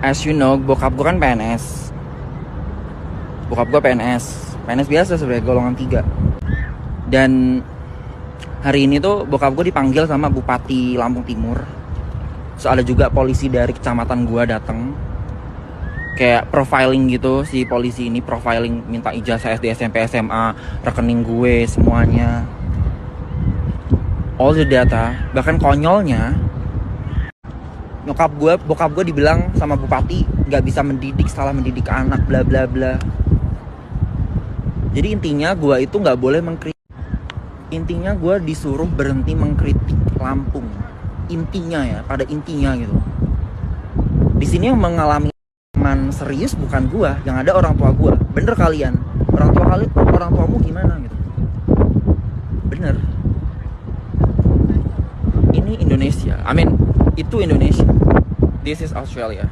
As you know, bokap gue kan PNS. Bokap gue PNS biasa sebenarnya, golongan 3. Dan hari ini tuh bokap gue dipanggil sama Bupati Lampung Timur. So ada juga polisi dari kecamatan gue datang. Kayak profiling gitu, si polisi ini profiling, minta ijazah SD, SMP, SMA, rekening gue, semuanya. All the data. Bahkan konyolnya, bokap gue dibilang sama bupati nggak bisa mendidik, salah mendidik anak, bla bla bla. Jadi intinya gue itu nggak boleh mengkritik. Intinya gue disuruh berhenti mengkritik Lampung. Intinya ya, pada intinya gitu. Di sini yang mengalami teman serius bukan gue, yang ada orang tua gue. Bener kalian, orang tuamu gimana gitu. Bener. Ini Indonesia. Itu Indonesia. This is Australia.